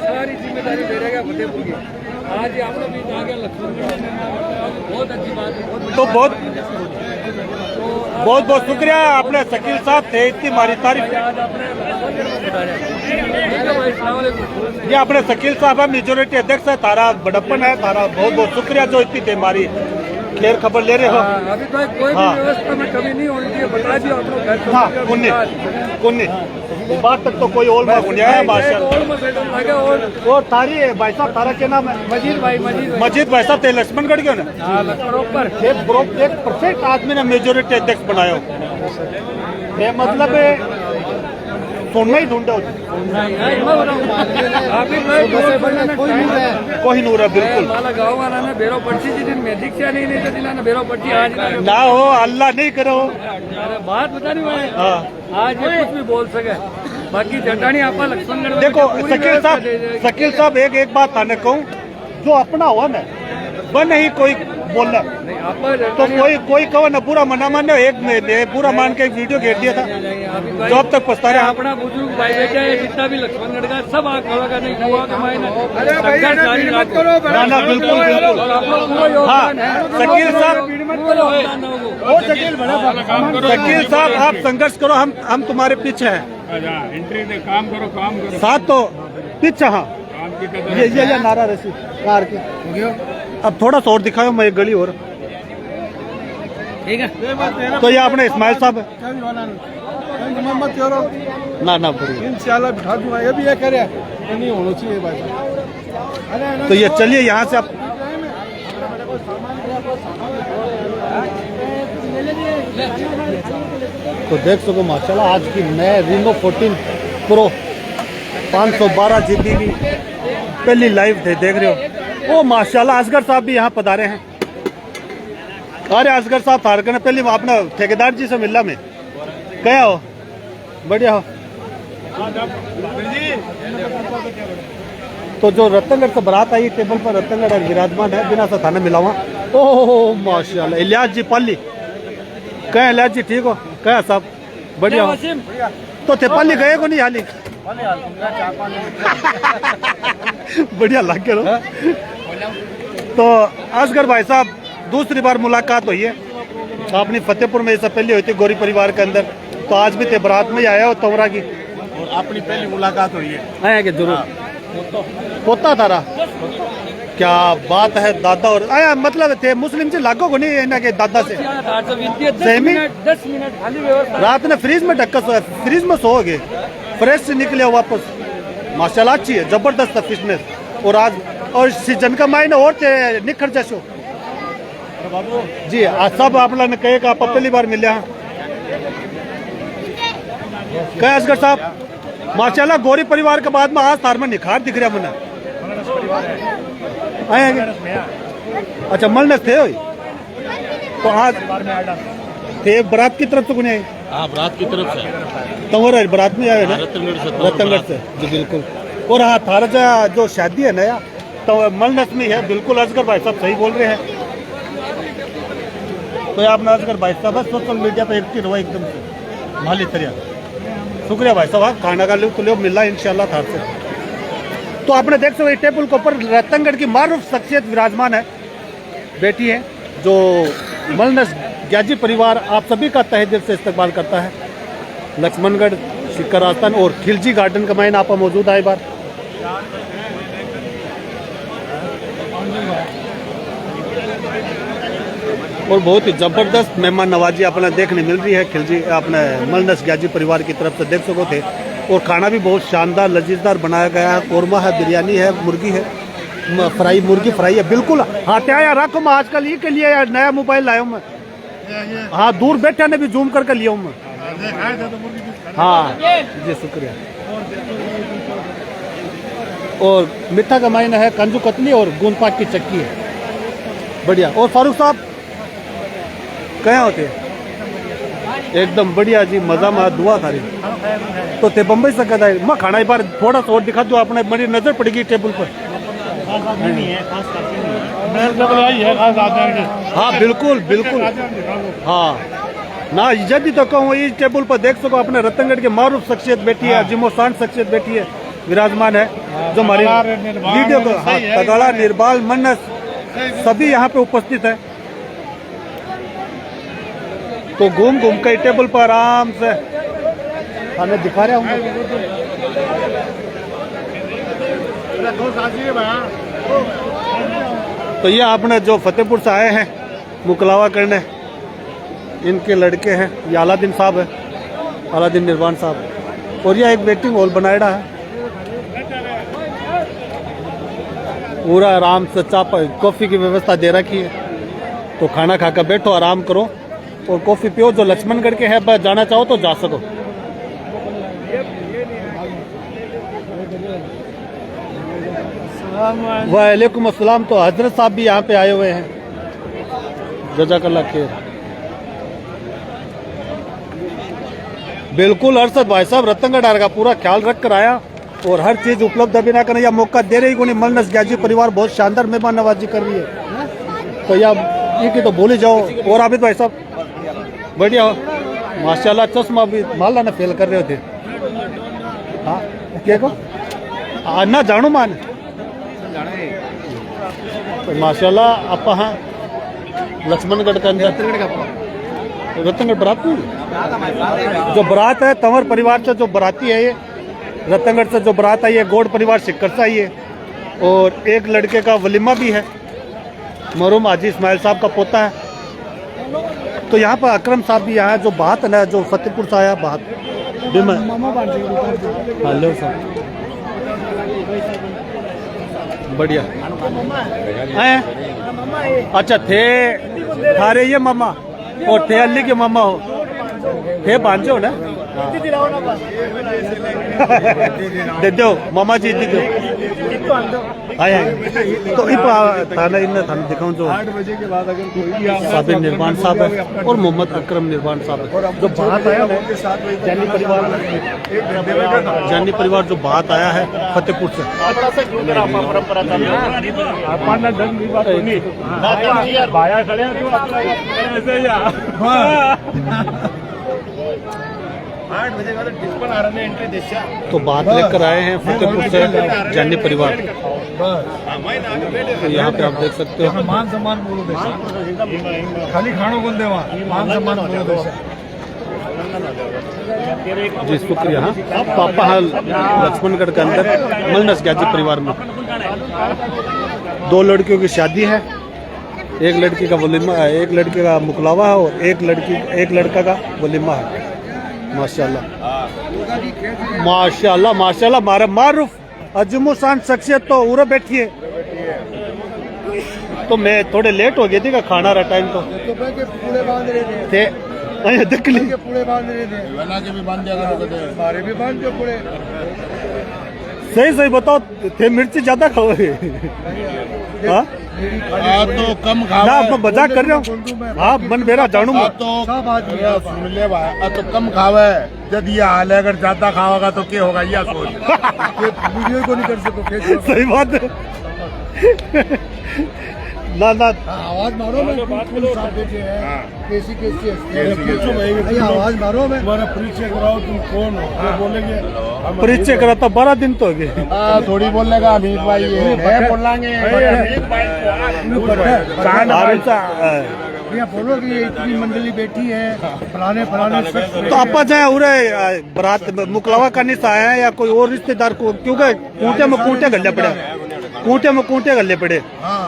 सारी जिम्मेदारी ले रहेगा फतेहपुर की आज आपने भी आ गया लखनऊ बहुत अच्छी बात है तो बहुत बहुत शुक्रिया आपने शकील साहब थे इतनी हमारी तारीफ ये अपने शकील साहब है मेजोरिटी अध्यक्ष है तारा बड़प्पन है तारा बहुत बहुत शुक्रिया जो इतनी थे हमारी खैर खबर ले रहे हो अभी तो कोई भी व्यवस्था में कमी नहीं होनी चाहिए बता दिया आप लोग हाँ कुन्नी बात तक तो कोई और है माशाल्लाह और तारी है भाई साहब तारा के नाम है मजीद भाई साहब थे लक्ष्मणगढ़ के ना एक परफेक्ट आदमी ने मेजोरिटी अध्यक्ष बनाया ये मतलब सुनना ही ढूंढा कोई नूर है बिल्कुल गाँव वाला ने बेरो पर्ची जी दिन में दीक्षा नहीं तो दिला बेरो पर्ची आज ना हो अल्लाह नहीं करो बात बता नहीं हुआ आज ये कुछ भी बोल सके बाकी जटानी आपा लक्ष्मणगढ़ देखो शकील साहब एक बात थाने कहूँ जो अपना हुआ ना बन ही कोई बोलना तो कोई कहो ना पूरा मना माने एक पूरा मान के वीडियो घेर दिया था जो अब तक पछता रहे अपना बुजुर्ग भाई बेटा है जितना भी लक्ष्मणगढ़ का सब आग का नहीं हुआ ना बिल्कुल बिल्कुल हाँ शकील साहब आप संघर्ष करो हम तुम्हारे पीछे हैं काम करो साथ तो पीछे हाँ ये नारा रसी कार के अब थोड़ा सा और दिखाओ मैं एक गली और ठीक है तो ये अपने इस्माइल साहब है ना इंशाल्लाह बिठा दूंगा ये भी ये करे नहीं होना चाहिए भाई तो ये चलिए यहाँ से आप तो देख सको माशाल्लाह आज की नए Reno 14 Pro 512 GB की पहली लाइव थे देख रहे हो ओ माशाल्लाह असगर साहब भी यहाँ पधारे हैं अरे असगर साहब थारकन पहले अपना ठेकेदार जी से मिलना में क्या हो बढ़िया हो तो जो रतनगढ़ से बारात आई टेबल पर रतनगढ़ विराजमान है बिना सा थाना मिलावा ओह माशाल्लाह इलियास जी पाली क्या इलियास जी ठीक हो क्या साहब बढ़िया हो तो थे पाली गए को नहीं हाली बढ़िया लग गया तो असगर भाई साहब दूसरी बार मुलाकात हुई है अपनी फतेहपुर में इससे पहले हुई थी गोरी परिवार के अंदर तो आज भी थे बारात में आया हो तवरा की और अपनी पहली मुलाकात हुई है आया कि जरूर पोता तारा क्या बात है दादा और आया मतलब थे मुस्लिम से लागो को नहीं इन्हें के दादा से सहमी 10 मिनट खाली व्यवस्था रात ने फ्रीज में ढक्का सोया फ्रीज में सो गए फ्रेश से निकले वापस माशाल्लाह अच्छी है जबरदस्त है फिटनेस और आज और सीजन का महीना और निखर जैसो जी आज सब आप लोगों ने कहे कि आप पहली बार मिले हैं क्या असगर साहब माशाल्लाह गोरी परिवार के बाद में आज तार में निखार दिख रहा मुझे आए अच्छा मलनस थे तो आज थे बारात की तरफ से कुछ आए हाँ बारात की तरफ से तंवर बारात में आए ना रतनगढ़ से जी बिल्कुल और हाँ थारा जो शादी है नया तो मलनस में है बिल्कुल असगर भाई साहब सही बोल रहे हैं तो आपने असगर भाई साहब बस सोशल मीडिया पे एक्टिव रहो एकदम से माली तरिया शुक्रिया भाई साहब खाना का तो लो मिला इंशाल्लाह थार से तो आपने देख सकते टेबल के ऊपर रतनगढ़ की मारूफ शख्सियत विराजमान है बेटी है जो मलनस ग्याजी परिवार आप सभी का तहे दिल से इस्तकबाल करता है लक्ष्मणगढ़ सिक्कर आस्थान और खिलजी गार्डन का मैन आप मौजूद है बार और बहुत ही जबरदस्त मेहमान नवाजी अपना देखने मिल रही है खिलजी अपने मलनस ग्याजी परिवार की तरफ से देख सको थे और खाना भी बहुत शानदार लजीजदार बनाया गया है कौरमा है बिरयानी है मुर्गी है फ्राई मुर्गी फ्राई है बिल्कुल हाँ क्या रखो मैं आजकल ये के लिए यार नया मोबाइल लाया हूँ मैं हाँ दूर बैठे ने भी जूम करके लिया हूँ मैं हाँ जी शुक्रिया और मिठा का मायना है कंजू कतली और गूंद पाक की चक्की है बढ़िया और फारूक साहब कहाँ होते एकदम बढ़िया जी मजा में दुआ थारी तो थे बम्बई से कहता है मैं खाना एक बार थोड़ा सा और दिखा दो अपने बड़ी नजर पड़ेगी टेबल पर हाँ बिल्कुल बिल्कुल हाँ ना यदि तो कहूँ इस टेबल पर देख सको अपने रतनगढ़ के मारूफ शख्सियत बैठी है जिमोसान शख्सियत बैठी है विराजमान है जो हमारी वीडियो को तगड़ा निर्बाल मन्नस सभी यहाँ पे उपस्थित है तो घूम घूम के टेबल पर आराम से हमें दिखा रहा हूँ तो ये आपने जो फतेहपुर से आए हैं मुकलावा करने इनके लड़के हैं ये अलादीन साहब है अलादीन निर्वाण साहब और ये एक वेटिंग हॉल बनाया है पूरा आराम से कॉफ़ी की व्यवस्था दे रखी है तो खाना खाकर बैठो आराम करो और कॉफ़ी पियो जो लक्ष्मणगढ़ के है बस जाना चाहो तो जा सको वालेकुम अस्सलाम तो हजरत साहब भी यहाँ पे आए हुए हैं जज़ाकल्लाह खैर बिल्कुल अरशद भाई साहब रतनगढ़ का पूरा ख्याल रख कर आया और हर चीज़ उपलब्ध अभी ना करना या मौका दे रही को नहीं मलनस ग्याजी परिवार बहुत शानदार मेहमान नवाजी कर रही है तो या ये तो भूल ही जाओ और आबिद भाई साहब बढ़िया हो माशाल्लाह चश्मा भी माला ना फेल कर रहे थे हाँ क्या को ना जानो मान तो माशाल्लाह आप हाँ लक्ष्मणगढ़ के अंदर रतनगढ़ बारात में जो बारात है तंवर परिवार से जो बाराती है ये रतनगढ़ से जो बारात आई है गौड़ परिवार सिक्कर से आई है और एक लड़के का वलीमा भी है मरहूम हाजी इस्माइल साहब का पोता है तो यहाँ पर अकरम साहब भी यहाँ जो बात है ना जो फतेहपुर से आया बात हेलो साहब बढ़िया हैं अच्छा थे थारे ये मामा और थे अली के मामा हो थे भांजो ना दे दो मामा जी दे दो आए तो थाना इन थाना दिखाऊं जो 8 बजे के बाद अगर कोई साबिर निर्वाण साहब है और मोहम्मद अकरम निर्वाण साहब है जो बात आया जानी परिवार जो बात आया है फतेहपुर से तो बात लेकर आए हैं फतेहपुर से जानी परिवार तो यहाँ पे आप देख सकते हो मान सम्मान बोलो देश खाली खानो बोल दे मान सम्मान बोलो देश जी शुक्रिया हाँ पापा हाल लक्ष्मणगढ़ के अंदर मलनस ग्याजी परिवार में 2 लड़कियों की शादी है, एक लड़की का वलीमा है, एक लड़के का मुकलावा है और एक लड़का का वलीमा है। माशाल्लाह माशाल्लाह माशाल्लाह। मारे मारूफ अजमुशान शख्सियत तो उरे बैठी है। तो मैं थोड़े लेट हो गई थी का खाना रहा टाइम तो पूरे बांध रहे थे देख ली पूरे बांध रहे थे, बना के भी बांध दिया करो। हमारे भी बांध जो पूरे। सही सही बताओ थे मिर्ची ज्यादा खाओगे? हाँ तो कम खाओ ना मैं मजाक कर रहा हूँ। हाँ मन मेरा जानू मैं। तो सुन ले भाई, तो कम खावे जब ये हाल है, अगर ज्यादा खाओगा तो क्या होगा ये सोच। वीडियो को नहीं कर सको। सही बात है। ना आवाज मारो मैं कैसी कैसी आवाज मारो मैं परिचय कराओ, तुम कौन हो? बोलेंगे परिचय करा था 12 दिन तो हो गए। थोड़ी बोलने का अमीर भाई है, बोलेंगे बोलो कि ये इतनी मंडली बैठी है, फलाने तो आपा चाहे उरे बरात मुकलावा करने से आए हैं या कोई और रिश्तेदार को? क्योंकि कूटे में कूटे गले पड़े, कूटे में कूटे गले पड़े। हाँ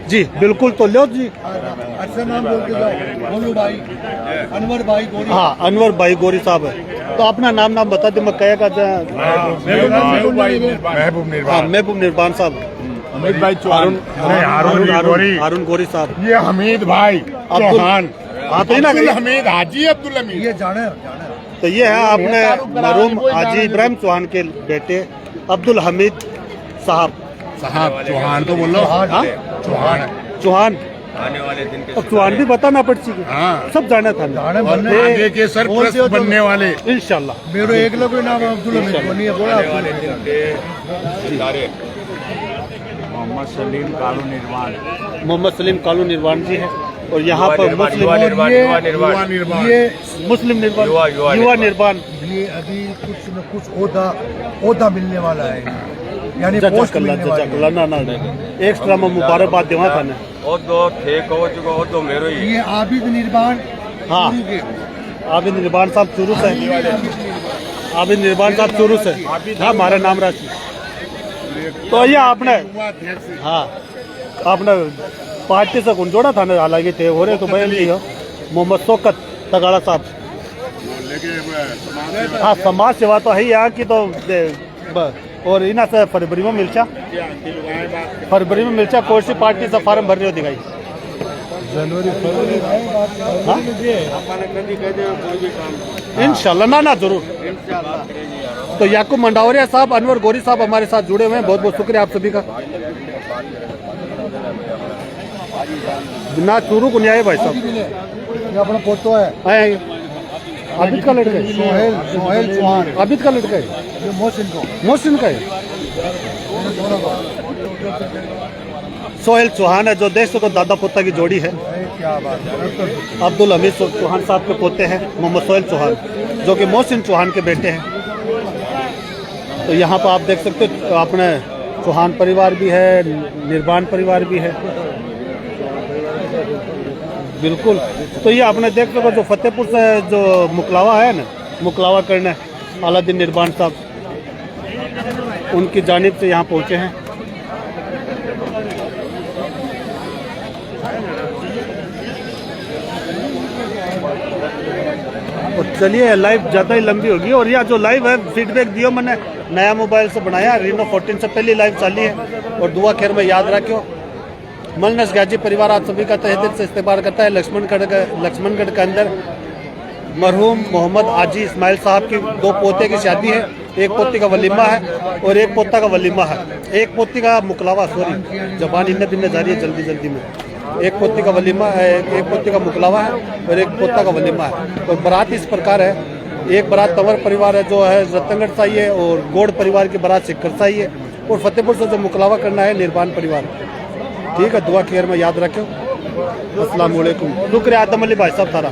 जी बिल्कुल। तो लो जी अच्छा नाम बोल के जाओ। बोलो भाई अनवर भाई गोरी। हाँ अनवर भाई गोरी साहब है। तो अपना नाम बता दे, मैं कहेगा। महबूब निर्बान साहब, हमीद भाई चौहान, हारून गोरी साहब, ये हमीद भाई चौहान, अब्दुल हमीद हाजी अब्दुल हमीद, ये जाने। तो ये है आपने मरहूम हाजी इब्राहिम चौहान के बेटे अब्दुल हमीद साहब चौहान। तो बोलो चौहान आने वाले दिन के चौहान भी बताना पड़ चुकी। हाँ सब जाना था आगे के सरपरस्त बनने वाले इंशाल्लाह। मेरे एक लोग नाम अब्दुल हमीद बनी है। बोला मोहम्मद सलीम कालू निर्वाण जी है। और यहाँ पर मुस्लिम युवा निर्माण ये अभी कुछ न कुछ ओदा मिलने वाला है, यानी पोस्ट मिलने वाला है। ना एक्स्ट्रा में मुबारकबाद देवा था ना। ये आबिद निर्माण। हाँ आबिद निर्माण साहब चुरू से, आबिद निर्माण साहब चुरू से। हाँ हमारा नाम राशि। तो ये आपने हाँ आपने पार्टी से कौन जोड़ा था ना? हालांकि थे हो रहे तो बहन जी हो मोहम्मद शौकत तगाड़ा साहब। हाँ समाज सेवा तो है यहाँ की। तो और इना से फरवरी में मिर्चा कोर्सी पार्टी से फार्म भर रहे हो दिखाई इंशाल्लाह। ना जरूर। तो याकूब मंडावरिया साहब, अनवर गोरी साहब हमारे साथ जुड़े हुए हैं। बहुत बहुत शुक्रिया आप सभी का। ना चूरू को नहीं आए भाई साहब। ये अपना पोतो है, आए आबिद का लड़का है, सोहेल चौहान। आबिद का लड़का है, ये मोहसिन का है। सोहेल चौहान है जो देश को दादा पोता की जोड़ी है। क्या बात है। अब्दुल हमीद चौहान साहब के पोते हैं मोहम्मद सोहेल चौहान, जो कि मोहसिन चौहान के बेटे हैं। तो यहाँ पर आप देख सकते हो अपने चौहान परिवार भी है, निर्बान परिवार भी है। बिल्कुल। तो ये आपने देख सको जो फतेहपुर से जो मुकलावा है ना, मुकलावा करने अलादीन निर्बान साहब, उनकी जानिब से यहाँ पहुँचे हैं। और चलिए लाइव ज़्यादा ही लंबी होगी। और यह जो लाइव है फीडबैक दियो, मैंने नया मोबाइल से बनाया, Reno 14 से पहली लाइव चाली है। और दुआ खैर में याद रखियो। मलनस गाजी परिवार आप सभी का तहे दिल से इस्तेमाल करता है। लक्ष्मणगढ़ के अंदर मरहूम मोहम्मद हाजी इस्माइल साहब की 2 पोते की शादी है। एक पोती का वलीमा है और एक पोता का वलीमा है। एक पोती का मुकलावा, सॉरी जबान इन्ने बिन्ने जा रही है जल्दी में। एक पोती का वलीमा है, एक पोती का मुकलावा है और एक पोता का वलीमा है। और बारात इस प्रकार है, एक बारात तंवर परिवार है जो है रतनगढ़ से आई है, और गोड़ परिवार की बारात सिक्कर से आई है, और फतेहपुर से जो मुकलावा करना है निर्बान परिवार। ठीक है, दुआ खैर में याद रखो। अस्सलाम वालेकुम। शुक्रिया आदम अली भाई साहब थारा।